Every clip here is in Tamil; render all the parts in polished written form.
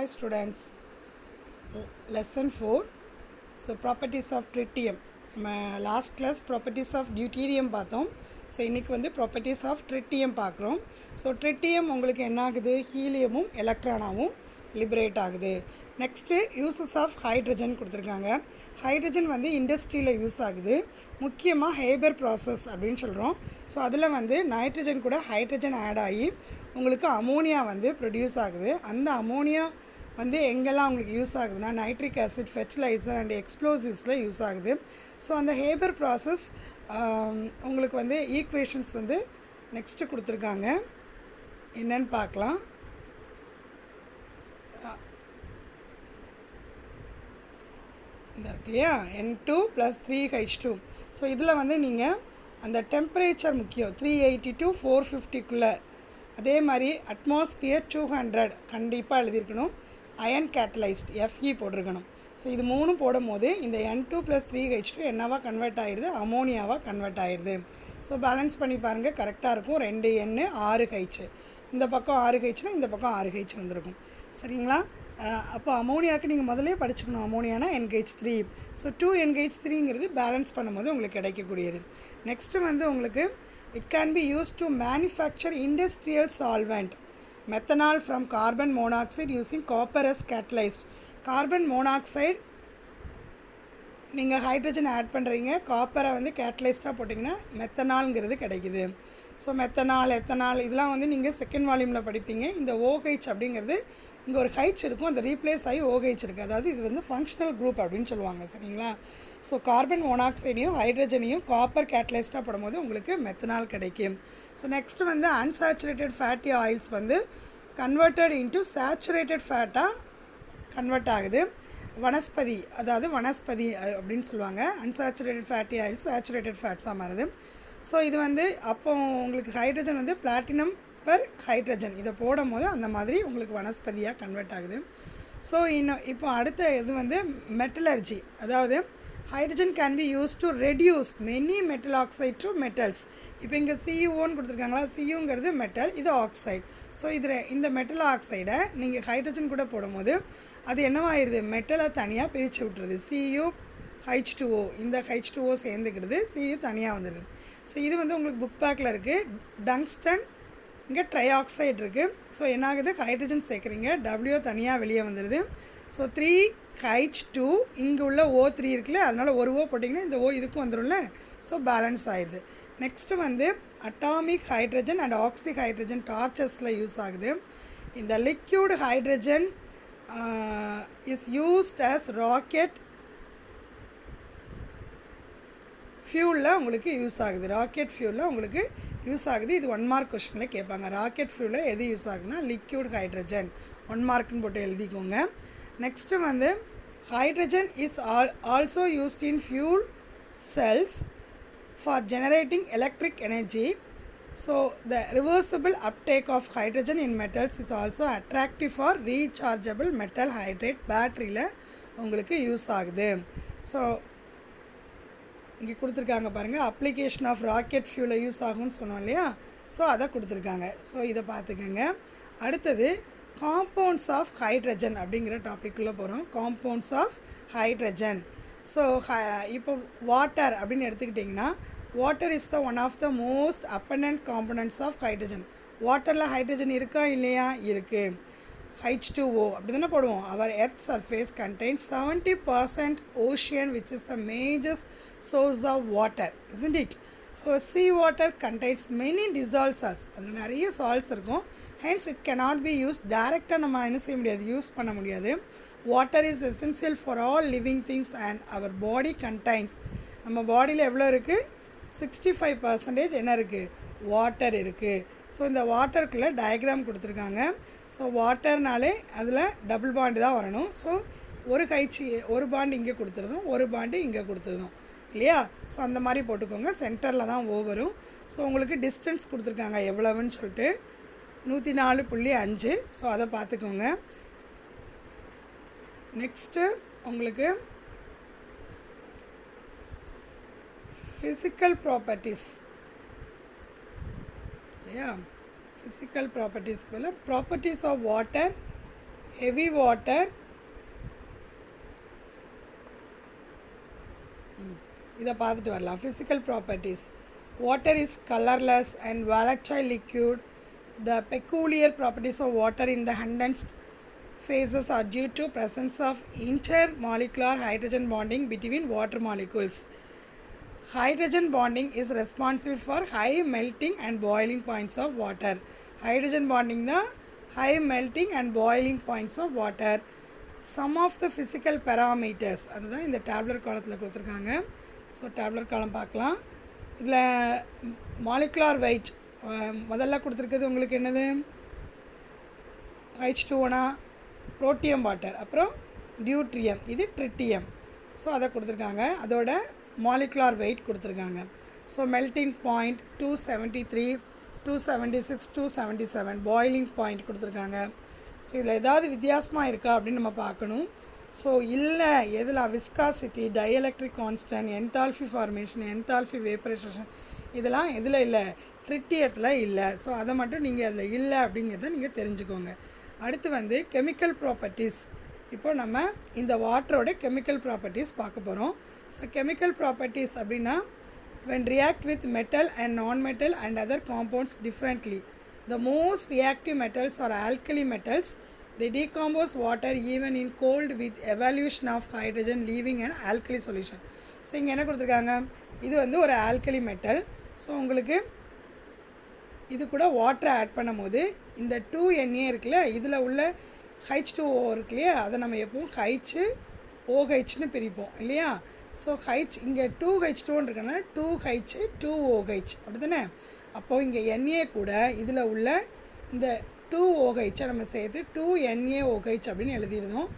Hi students, lesson 4. So properties of tritium. நம்ம last class properties of deuterium பார்த்தோம். ஸோ இன்றைக்கி வந்து ப்ராப்பர்ட்டிஸ் ஆஃப் ட்ரிட்டியம் பார்க்குறோம். ஸோ ட்ரிட்டியம் உங்களுக்கு என்ன ஆகுது, ஹீலியமும் எலக்ட்ரானாவும் லிபரேட் ஆகுது. நெக்ஸ்ட்டு யூசஸ் ஆஃப் ஹைட்ரஜன் கொடுத்துருக்காங்க. ஹைட்ரஜன் வந்து இண்டஸ்ட்ரியில் யூஸ் ஆகுது, முக்கியமாக ஹேபர் ப்ராசஸ் அப்படின்னு சொல்கிறோம். ஸோ அதில் வந்து நைட்ரஜன் கூட ஹைட்ரஜன் ஆட் ஆகி உங்களுக்கு அமோனியா வந்து ப்ரொடியூஸ் ஆகுது. அந்த அமோனியா வந்து எங்கெல்லாம் உங்களுக்கு யூஸ் ஆகுதுன்னா நைட்ரிக் ஆசிட், ஃபெர்டிலைசர் அண்ட் எக்ஸ்ப்ளோசிவ்ஸில் யூஸ் ஆகுது. ஸோ அந்த ஹேபர் ப்ராசஸ் உங்களுக்கு வந்து ஈக்குவேஷன்ஸ் வந்து நெக்ஸ்ட்டு கொடுத்துருக்காங்க, என்னன்னு பார்க்கலாம். இந்த இருக்கு இல்லையா, N2 + 3H2. ஸோ இதில் வந்து நீங்கள் அந்த டெம்பரேச்சர் முக்கியம், 380 to 450க்குள்ளே. அதே மாதிரி அட்மாஸ்பியர் 200 கண்டிப்பாக எழுதியிருக்கணும். அயன் கேட்டலைஸ்ட் FE போட்டிருக்கணும். ஸோ இது மூணும் போடும் போது இந்த N2 + 3H2 என்னவா கன்வெர்ட் ஆகிடுது, அமோனியாவாக கன்வெர்ட் ஆகிடுது. ஸோ பேலன்ஸ் பண்ணி பாருங்கள், கரெக்டாக இருக்கும். 2 N 6 H, இந்த பக்கம் 6 Hனா இந்த பக்கம் 6 H வந்திருக்கும். சரிங்களா? அப்போ அமோனியாவுக்கு நீங்கள் முதலே படிச்சுக்கணும், அமோனியானா NH3. ஸோ 2 NH3ங்கிறது பேலன்ஸ் பண்ணும்போது உங்களுக்கு கிடைக்கக்கூடியது. நெக்ஸ்ட்டு வந்து உங்களுக்கு it can be used to manufacture industrial solvent methanol from carbon monoxide using copper as catalyst. Carbon monoxide நீங்கள் ஹைட்ரஜன் ஆட் பண்ணுறீங்க, காப்பரை வந்து கேட்டலைஸ்ட்டாக போட்டிங்கன்னா மெத்தனால்ங்கிறது கிடைக்குது. ஸோ மெத்தனால், எத்தனால் இதெல்லாம் வந்து நீங்கள் செகண்ட் வால்யூமில் படிப்பீங்க. இந்த OH அப்படிங்கிறது இங்கே ஒரு H இருக்கும், அந்த ரீப்ளேஸ் ஆகி OH இருக்குது. அதாவது இது வந்து ஃபங்க்ஷனல் குரூப் அப்படின்னு சொல்லுவாங்க. சரிங்களா? ஸோ கார்பன் மோனாக்சைடையும் ஹைட்ரஜனையும் காப்பர் கேட்டலைஸ்ட்டாக போடும்போது உங்களுக்கு மெத்தனால் கிடைக்கும். ஸோ நெக்ஸ்ட்டு வந்து அன்சாச்சுரேட்டட் ஃபேட்டி ஆயில்ஸ் வந்து கன்வெர்ட்டட் இன்ட்டு சேச்சுரேட்டட் ஃபேட்டாக கன்வெர்ட் ஆகுது. வனஸ்பதி, அதாவது வனஸ்பதி அப்படின்னு சொல்லுவாங்க. அன்சாச்சுரேட்டட் ஃபேட்டி ஆயில்ஸ் சேச்சுரேட்டட் ஃபேட்ஸாக மாறுது. ஸோ இது வந்து அப்போ உங்களுக்கு ஹைட்ரஜன் வந்து பிளாட்டினம் பெர் ஹைட்ரஜன் இதை போடும் போது அந்த மாதிரி உங்களுக்கு வனஸ்பதியாக கன்வெர்ட் ஆகுது. ஸோ இப்போ அடுத்த இது வந்து மெட்டலர்ஜி, அதாவது hydrogen can be use to reduce many metal oxide to metals. இப்போ இங்கே CuOன்னு கொடுத்துருக்காங்களா, Cuங்கிறது மெட்டல், இது ஆக்சைடு. ஸோ இதில் இந்த மெட்டல் ஆக்சைடை நீங்கள் ஹைட்ரஜன் கூட போடும்போது அது என்னவாகிடுது, மெட்டலை தனியாக பிரித்து விட்டுருது. CuH2O, இந்த H2O சேர்ந்துக்கிடுது, Cu தனியாக வந்துடுது. ஸோ இது வந்து உங்களுக்கு புக் பேக்கில் இருக்குது. டங்ஸ்டன், இங்கே ட்ரைஆக்சைடு இருக்குது. ஸோ என்னாகுது, ஹைட்ரஜன் சேர்க்குறீங்க, W தனியாக வெளியே வந்துடுது. ஸோ 3H2, இங்கே உள்ள O3 இருக்குல்ல, அதனால் ஒரு O போட்டிங்கன்னா இந்த O இதுக்கும் வந்துடும்ல. ஸோ பேலன்ஸ் ஆகிடுது. நெக்ஸ்ட்டு வந்து atomic hydrogen and oxy hydrogen டார்ச்சஸில் யூஸ் ஆகுது. இந்த liquid hydrogen is used as rocket ஃபியூலில் உங்களுக்கு யூஸ் ஆகுது. ராக்கெட் ஃபியூலில் உங்களுக்கு யூஸ் ஆகுது. இது 1 மார்க் கொஸ்டினில் கேட்பாங்க. ராக்கெட் ஃபியூலில் எது யூஸ் ஆகுதுன்னா லிக்யூட் ஹைட்ரஜன். 1 மார்க்குன்னு போட்டு எழுதிக்கோங்க. நெக்ஸ்ட்டு வந்து hydrogen is also used in fuel cells for generating electric energy. So the reversible uptake of hydrogen in metals is also attractive for rechargeable metal hydride பேட்டரியில் உங்களுக்கு யூஸ் ஆகுது. ஸோ இங்கே கொடுத்துருக்காங்க பாருங்கள், அப்ளிகேஷன் ஆஃப் ராக்கெட் ஃபியூலில் யூஸ் ஆகும்னு சொன்னோம் இல்லையா. ஸோ அதை கொடுத்துருக்காங்க. ஸோ இதை பார்த்துக்கோங்க. அடுத்தது காம்பவுண்ட்ஸ் ஆஃப் ஹைட்ரஜன் அப்படிங்கிற டாப்பிக்குள்ளே போகிறோம். Compounds of hydrogen. ஸோ இப்போ வாட்டர் அப்படின்னு எடுத்துக்கிட்டிங்கன்னா, water is the one of the most abundant components of hydrogen. வாட்டரில் ஹைட்ரஜன் இருக்கா இல்லையா, இருக்குது. H2O அப்படி தானே போடுவோம். Our earth surface contains 70% ocean which is the major source of water, isn't it? Sea water contains many dissolved salts. அதில் நிறைய சால்ட்ஸ் இருக்கும். hence it cannot be used டைரெக்டாக நம்ம என்ன செய்ய முடியாது, யூஸ் பண்ண முடியாது. Water is essential for all living things and our body contains. நம்ம பாடியில் எவ்வளோ இருக்குது, 65% என்ன இருக்குது, வாட்டர் இருக்குது. ஸோ இந்த வாட்டருக்குள்ளே டயக்ராம் கொடுத்துருக்காங்க. ஸோ வாட்டர்னாலே அதில் டபுள் பாண்டு தான் வரணும். ஸோ ஒரு பாண்டு இங்கே கொடுத்துருந்தோம், ஒரு பாண்டு இங்கே கொடுத்துருந்தோம் இல்லையா. ஸோ அந்த மாதிரி போட்டுக்கோங்க. சென்டரில் தான் வரும். ஸோ உங்களுக்கு டிஸ்டன்ஸ் கொடுத்துருக்காங்க எவ்வளவுன்னு சொல்லிட்டு 104.5. ஸோ அதை பார்த்துக்கோங்க. நெக்ஸ்ட்டு உங்களுக்கு ஃபிசிக்கல் ப்ராப்பர்ட்டிஸ் இல்லையா. physical properties, properties of water, heavy water இதை பார்த்துட்டு வரலாம். physical properties. Water is colorless and volatile liquid. The peculiar properties of water in the condensed phases are due to presence of intermolecular hydrogen bonding between water molecules. Hydrogen bonding is responsible for high melting and boiling points of water. Hydrogen bonding the high melting and boiling points of water. Some of the physical parameters அதுதான் இந்த டேப்லெட் காலத்தில் கொடுத்துருக்காங்க. ஸோ டேப்லெட் காலம் பார்க்கலாம். இதில் மாலிகுலார் வெயிட் முதல்ல கொடுத்துருக்குது உங்களுக்கு என்னது, H2O புரோட்டியம் வாட்டர், அப்புறம் டியூட்ரியம், இது ட்ரிட்டியம். ஸோ அதை கொடுத்துருக்காங்க. அதோட மாலிகுலார் வெயிட் கொடுத்துருக்காங்க. So melting point 273, 276, 277, boiling point கொடுத்துருக்காங்க. ஸோ இதில் ஏதாவது வித்தியாசமாக இருக்கா அப்படின்னு நம்ம பார்க்கணும். ஸோ இல்லை எதில் viscosity, dielectric constant, enthalpy formation, enthalpy vaporisation, இதெல்லாம் எதில் இல்லை, ட்ரிட்டியத்தில் இல்லை. ஸோ அதை மட்டும் நீங்கள் அதில் இல்லை அப்படிங்கிறத நீங்கள் தெரிஞ்சுக்கோங்க. அடுத்து வந்து கெமிக்கல் ப்ராப்பர்ட்டிஸ். இப்போ நம்ம இந்த வாட்டரோட கெமிக்கல் ப்ராப்பர்ட்டிஸ் பார்க்க போகிறோம். ஸோ கெமிக்கல் ப்ராப்பர்ட்டிஸ் அப்படின்னா when react with metal and non-metal and other compounds differently. The most reactive metals are alkali metals. They decompose water even in cold with evaluation of hydrogen leaving an alkali solution. So இங்கே என்ன கொடுத்துருக்காங்க, இது வந்து ஒரு ஆல்கலி மெட்டல். ஸோ உங்களுக்கு இது கூட வாட்டரை ஆட் பண்ணும் போது இந்த 2Na இருக்குல்ல, இதில் உள்ள H2O இருக்கு இல்லையா, அதை நம்ம எப்பவும் HOHன்னு பிரிப்போம் இல்லையா. ஸோ இங்கே 2H2 இருக்கனால 2H 2OH அப்படி தானே. அப்போது இங்கே Na கூட இதில் உள்ள இந்த 2OHஐ நம்ம சேர்த்து 2NaOH அப்படின்னு எழுதியிருந்தோம்.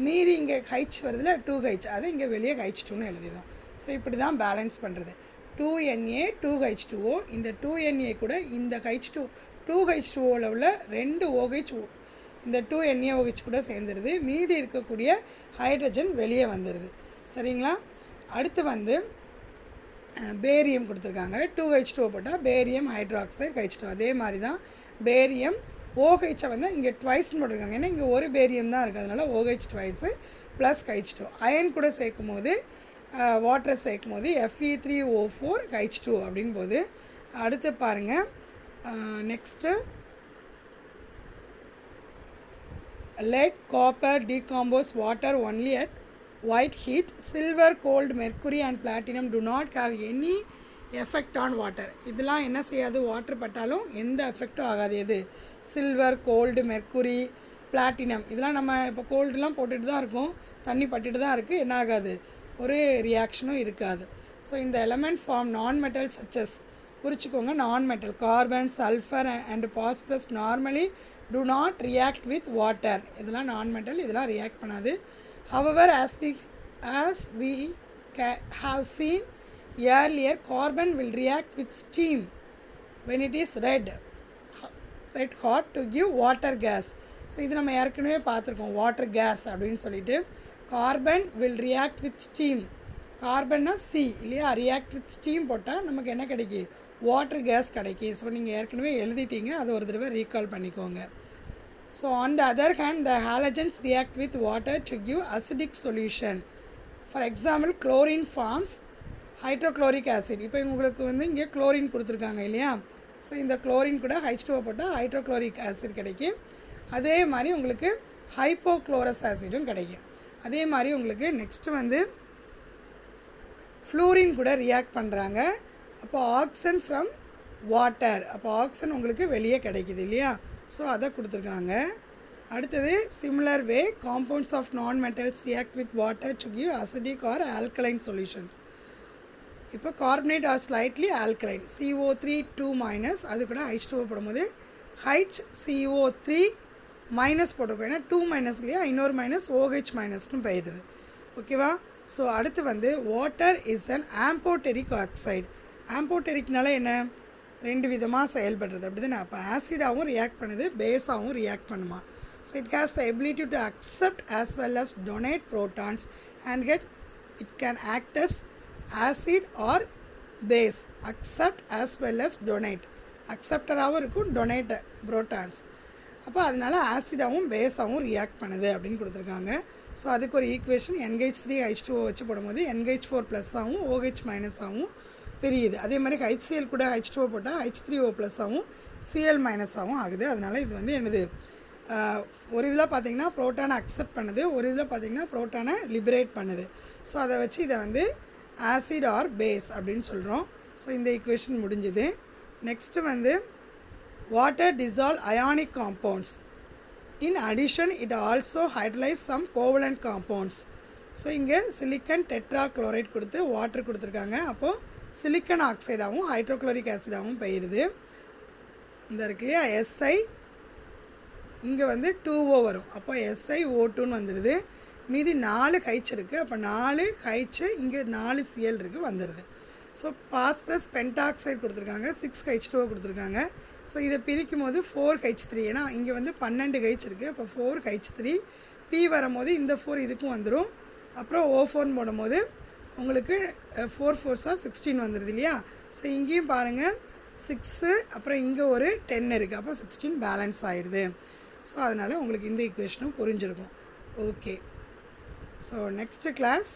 மீதி இங்கே H வருதுல 2H, அதை இங்கே வெளியே H2ன்னு எழுதியிருந்தோம். ஸோ இப்படி தான் பேலன்ஸ் பண்ணுறது. 2Na 2H2O, இந்த 2Na கூட இந்த 2H2Oவில் உள்ள 2 OH இந்த 2NaOH கூட சேர்ந்துருது. மீதி இருக்கக்கூடிய ஹைட்ரஜன் வெளியே வந்துடுது. சரிங்களா. அடுத்து வந்து பேரியம் கொடுத்துருக்காங்க. 2H2O போட்டால் பேரியம் ஹைட்ராக்சைடு H2. அதே மாதிரி தான் பேரியம் OHஐ வந்து இங்கே ட்வைஸ்ன்னு போட்டிருக்காங்க. ஏன்னா இங்கே ஒரு பேரியம் தான் இருக்குது, அதனால் OH twice plus H2. Iron கூட சேர்க்கும் போது வாட்டரை சேர்க்கும் போது Fe3O4 H2 அப்படின் போது. அடுத்து பாருங்கள் next lead, copper decompose water only at white heat. Silver, gold, mercury and platinum do not have any effect on water. இதெல்லாம் என்ன செய்யாது, வாட்டர் பட்டாலும் எந்த எஃபெக்டும் ஆகாது. எது, சில்வர், கோல்டு, மெர்க்குரி, பிளாட்டினம், இதெல்லாம் நம்ம இப்போ கோல்டுலாம் போட்டுட்டு தான் இருக்கும், தண்ணி பட்டுட்டு தான் இருக்குது, என்ன ஆகாது, ஒரு ரியாக்ஷனும் இருக்காது. ஸோ இந்த எலமெண்ட் ஃபார்ம் நான் மெட்டல் சச்சஸ், குறிச்சிக்கோங்க, நான் metal carbon, sulphur and phosphorus normally do not react with water. இதெல்லாம் நான் மெட்டல், இதெல்லாம் ரியாக்ட் பண்ணாது. However, as we have seen earlier, carbon will react with steam when it is red hot to give water gas. So இது நம்ம ஏற்கனவே பார்த்துருக்கோம், வாட்டர் கேஸ் அப்படின்னு சொல்லிட்டு. Carbon will react with steam, கார்பன்னா C இல்லையா, ரியாக்ட் வித் ஸ்டீம் போட்டால் நமக்கு என்ன கிடைக்கும், வாட்டர் கேஸ் கிடைக்கும். ஸோ நீங்கள் ஏற்கனவே எழுதிட்டீங்க, அதை ஒரு தடவை ரீகால் பண்ணிக்கோங்க. So on the other hand the halogens react with water to give acidic solution. For example chlorine forms hydrochloric acid. இப்போ உங்களுக்கு வந்து இங்கே குளோரின் கொடுத்துருக்காங்க இல்லையா. ஸோ இந்த குளோரின் கூட H2O போட்டால் ஹைட்ரோக்ளோரிக் ஆசிட் கிடைக்கும். அதே மாதிரி உங்களுக்கு ஹைப்போக்ளோரஸ் ஆசிடும் கிடைக்கும். அதே மாதிரி உங்களுக்கு நெக்ஸ்ட்டு வந்து ஃப்ளூரின் கூட ரியாக்ட் பண்ணுறாங்க. அப்போ ஆக்சன் ஃப்ரம் வாட்டர், அப்போ ஆக்சன் உங்களுக்கு வெளியே கிடைக்கிது இல்லையா. ஸோ அதை கொடுத்துருக்காங்க. அடுத்தது similar way compounds of non metals react with water to give acidic or alkaline solutions. இப்போ carbonate are slightly alkaline, CO3 2- அது கூட H2O போடும்போது HCO3 மைனஸ் போட்டிருக்கோம், ஏன்னா 2- இல்லையா, இன்னொரு மைனஸ் OH- போயிடுது. ஓகேவா. ஸோ அடுத்து வந்து வாட்டர் இஸ் அன் ஆம்போட்டெரிக் ஆக்சைடு. ஆம்போட்டெரிக்னால என்ன, ரெண்டு விதமாக செயல்படுறது அப்படி தானே. அப்போ ஆசிடாகவும் ரியாக்ட் பண்ணுது, பேஸாகவும் ரியாக்ட் பண்ணுமா. So it has the ability to accept as well as donate protons and it can act as acid or base. Accept as well as donate, அக்செப்டராகவும் இருக்கும், டொனேட் ப்ரோட்டான்ஸ். அப்போ அதனால் ஆசிடாகவும் பேஸாகவும் ரியாக்ட் பண்ணுது அப்படின்னு கொடுத்துருக்காங்க. ஸோ அதுக்கு ஒரு ஈக்குவேஷன் NH3H2O வச்சு போடும்போது NH4 ப்ளஸ்ஸாகவும் OH மைனஸாகவும் பிரியுது. அதே மாதிரி HCl கூட H2O போட்டால் H3O ப்ளஸ்ஸாகவும் Cl மைனஸாகவும் ஆகுது. அதனால் இது வந்து என்னது, ஒரு இதில் பார்த்திங்கன்னா ப்ரோட்டானை அக்செப்ட் பண்ணுது, ஒரு இதில் பார்த்திங்கன்னா ப்ரோட்டானை லிபரேட் பண்ணுது. ஸோ அதை வச்சு இதை வந்து ஆசிட் ஆர் பேஸ் அப்படின்னு சொல்கிறோம். ஸோ இந்த ஈக்குவேஷன் முடிஞ்சுது. நெக்ஸ்ட்டு வந்து water dissolve ionic compounds. In addition, it also hydrolyzes some covalent compounds. So இங்கே சிலிக்கன் டெட்ராக்ளோரைட் கொடுத்து வாட்டர் கொடுத்துருக்காங்க. அப்போது சிலிக்கன் ஆக்சைடாகவும் ஹைட்ரோக்ளோரிக் ஆசிடாகவும் போயிடுது. இந்த இருக்கு இல்லையா SI, இங்கே வந்து 2O வரும். அப்போ SiO2ன்னு வந்துடுது. மீதி 4 H இருக்குது. அப்போ 4 H, இங்கே 4 Cl இருக்குது, வந்துடுது. ஸோ பாஸ்பரஸ் பென்டாக்சைடு கொடுத்துருக்காங்க, 6 H2O கொடுத்துருக்காங்க. ஸோ இதை பிரிக்கும் போது 4 H3, ஏன்னா இங்கே வந்து 12 H இருக்குது. அப்போ 4 H3, P வரும்போது இந்த 4 இதுக்கும் வந்துடும். அப்புறம் O4 போடும்போது உங்களுக்கு 4 4s are 16 வந்துடுது இல்லையா. ஸோ இங்கேயும் பாருங்கள் 6, அப்புறம் இங்கே ஒரு 10 இருக்குது. அப்போ 16 பேலன்ஸ் ஆயிடுது. ஸோ அதனால் உங்களுக்கு இந்த ஈக்குவேஷனும் புரிஞ்சிருக்கும். Okay, so next class